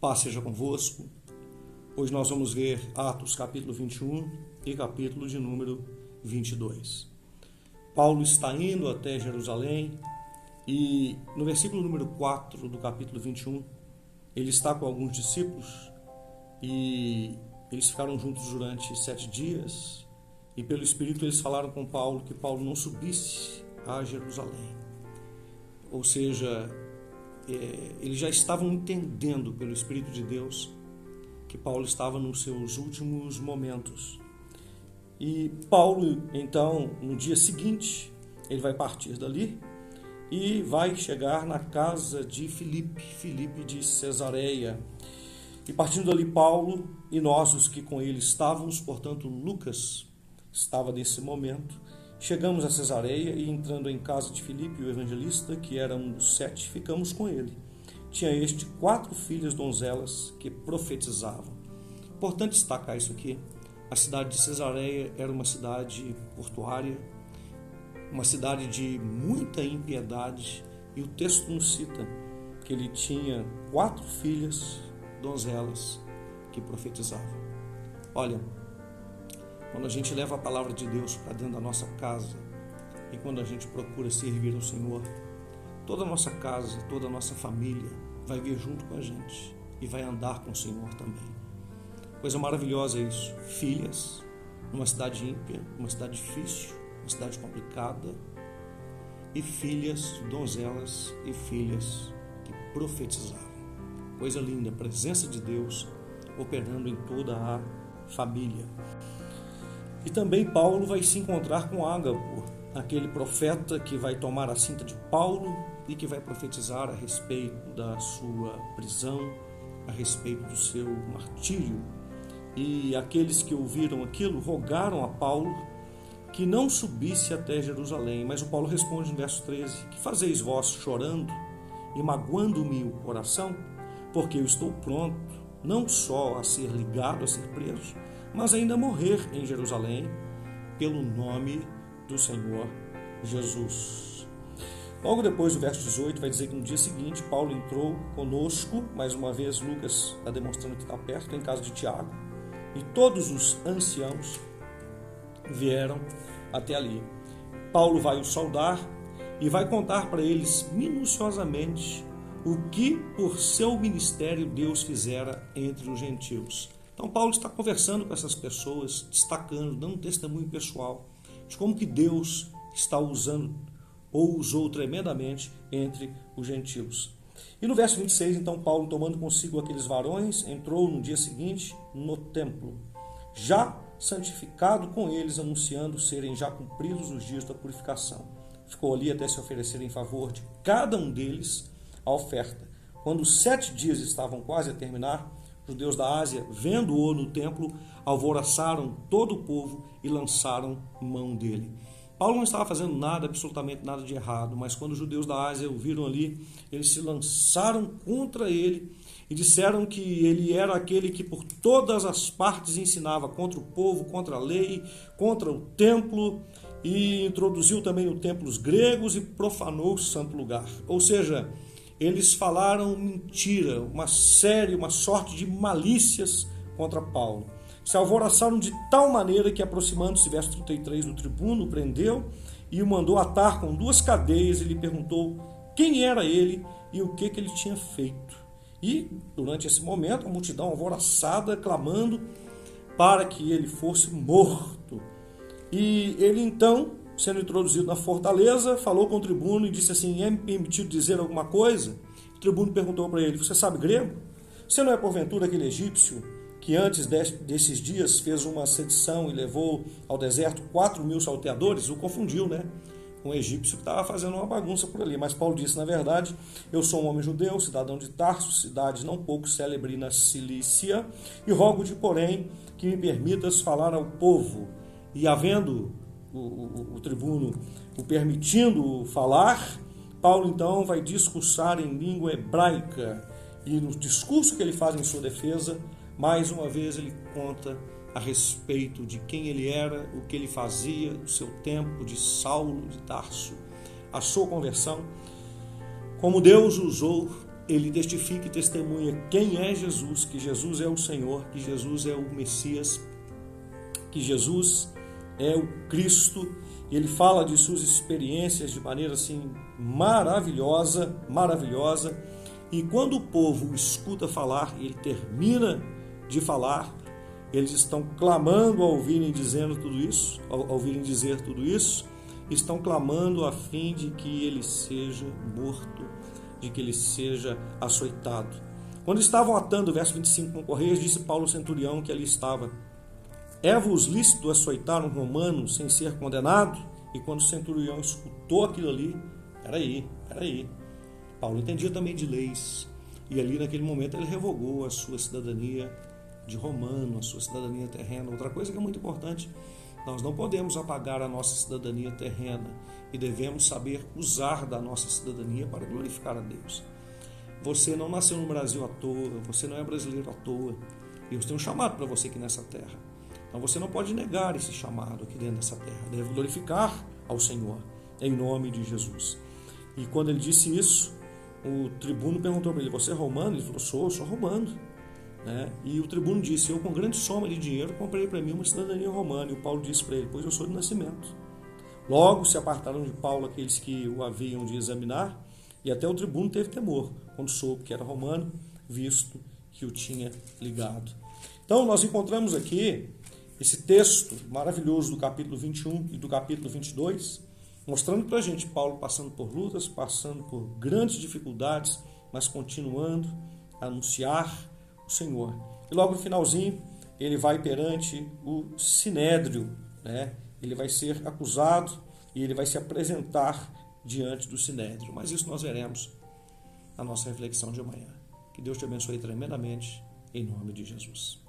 Paz seja convosco. Hoje nós vamos ver Atos capítulo 21 e capítulo de número 22. Paulo está indo até Jerusalém e no versículo número 4 do capítulo 21, ele está com alguns discípulos e eles ficaram juntos durante 7 dias e pelo Espírito eles falaram com Paulo que Paulo não subisse a Jerusalém. Ou seja, eles já estavam entendendo pelo Espírito de Deus que Paulo estava nos seus últimos momentos. E Paulo, então, no dia seguinte, ele vai partir dali e vai chegar na casa de Filipe de Cesareia. E partindo dali Paulo e nós, os que com ele estávamos, portanto Lucas estava nesse momento, chegamos a Cesareia e entrando em casa de Filipe, o evangelista, que era um dos 7, ficamos com ele. Tinha este 4 filhas donzelas que profetizavam. Importante destacar isso aqui. A cidade de Cesareia era uma cidade portuária, uma cidade de muita impiedade, e o texto nos cita que ele tinha 4 filhas donzelas que profetizavam. Olha, quando a gente leva a palavra de Deus para dentro da nossa casa e quando a gente procura servir ao Senhor, toda a nossa casa, toda a nossa família vai vir junto com a gente e vai andar com o Senhor também. Coisa maravilhosa é isso. Filhas, numa cidade ímpia, numa cidade difícil, uma cidade complicada, e filhas, donzelas e filhas que profetizavam. Coisa linda, a presença de Deus operando em toda a família. E também Paulo vai se encontrar com Ágabo, aquele profeta que vai tomar a cinta de Paulo e que vai profetizar a respeito da sua prisão, a respeito do seu martírio. E aqueles que ouviram aquilo rogaram a Paulo que não subisse até Jerusalém. Mas o Paulo responde no verso 13: que fazeis vós chorando e magoando-me o coração? Porque eu estou pronto, não só a ser ligado, a ser preso, mas ainda morrer em Jerusalém pelo nome do Senhor Jesus. Logo depois do verso 18 vai dizer que no dia seguinte Paulo entrou conosco, mais uma vez Lucas está demonstrando que está perto, em casa de Tiago, e todos os anciãos vieram até ali. Paulo vai os saudar e vai contar para eles minuciosamente o que por seu ministério Deus fizera entre os gentios. Então Paulo está conversando com essas pessoas, destacando, dando um testemunho pessoal de como que Deus está usando ou usou tremendamente entre os gentios. E no verso 26, então, Paulo, tomando consigo aqueles varões, entrou no dia seguinte no templo, já santificado com eles, anunciando serem já cumpridos os dias da purificação. Ficou ali até se oferecer em favor de cada um deles a oferta. Quando os 7 dias estavam quase a terminar, os judeus da Ásia, vendo-o no templo, alvoroçaram todo o povo e lançaram mão dele. Paulo não estava fazendo nada, absolutamente nada de errado, mas quando os judeus da Ásia o viram ali, eles se lançaram contra ele e disseram que ele era aquele que por todas as partes ensinava contra o povo, contra a lei, contra o templo, e introduziu também no templo os gregos e profanou o santo lugar. Ou seja, eles falaram mentira, uma sorte de malícias contra Paulo. Se alvoroçaram de tal maneira que, aproximando-se, verso 33, do tribuno, prendeu e o mandou atar com 2 cadeias e lhe perguntou quem era ele e o que ele tinha feito. E, durante esse momento, a multidão alvoroçada, clamando para que ele fosse morto. E ele, então, sendo introduzido na fortaleza, falou com o tribuno e disse assim: é-me permitido dizer alguma coisa? O tribuno perguntou para ele: você sabe grego? Você não é porventura aquele egípcio que antes desses dias fez uma sedição e levou ao deserto 4.000 salteadores? O confundiu, né? Com o egípcio que estava fazendo uma bagunça por ali. Mas Paulo disse: na verdade, eu sou um homem judeu, cidadão de Tarso, cidade não pouco célebre na Cilícia, e rogo-te, porém, que me permitas falar ao povo. E havendo o tribuno o permitindo falar, Paulo então vai discursar em língua hebraica, e no discurso que ele faz em sua defesa, mais uma vez ele conta a respeito de quem ele era, o que ele fazia, o seu tempo de Saulo de Tarso, a sua conversão, como Deus usou ele testifica e testemunha quem é Jesus, que Jesus é o Senhor, que Jesus é o Messias, que Jesus é o Cristo. Ele fala de suas experiências de maneira assim maravilhosa, maravilhosa. E quando o povo o escuta falar, ele termina de falar, eles estão clamando ao ouvirem dizendo tudo isso, ao ouvirem dizer tudo isso, estão clamando a fim de que ele seja morto, de que ele seja açoitado. Quando estavam atando, verso 25, com correias, disse Paulo ao centurião que ali estava: é-vos lícito açoitar um romano sem ser condenado? E quando o centurião escutou aquilo ali, peraí. Paulo entendia também de leis. E ali naquele momento ele revogou a sua cidadania de romano, a sua cidadania terrena. Outra coisa que é muito importante, nós não podemos apagar a nossa cidadania terrena e devemos saber usar da nossa cidadania para glorificar a Deus. Você não nasceu no Brasil à toa, você não é brasileiro à toa. Deus tem um chamado para você aqui nessa terra. Então você não pode negar esse chamado aqui dentro dessa terra. Deve glorificar ao Senhor, em nome de Jesus. E quando ele disse isso, o tribuno perguntou para ele: você é romano? Ele falou: sou romano. E o tribuno disse: eu com grande soma de dinheiro comprei para mim uma cidadania romana. E o Paulo disse para ele: pois eu sou de nascimento. Logo se apartaram de Paulo aqueles que o haviam de examinar, e até o tribuno teve temor quando soube que era romano, visto que o tinha ligado. Então nós encontramos aqui esse texto maravilhoso do capítulo 21 e do capítulo 22, mostrando para a gente Paulo passando por lutas, passando por grandes dificuldades, mas continuando a anunciar o Senhor. E logo no finalzinho, ele vai perante o Sinédrio, Ele vai ser acusado e ele vai se apresentar diante do Sinédrio. Mas isso nós veremos na nossa reflexão de amanhã. Que Deus te abençoe tremendamente, em nome de Jesus.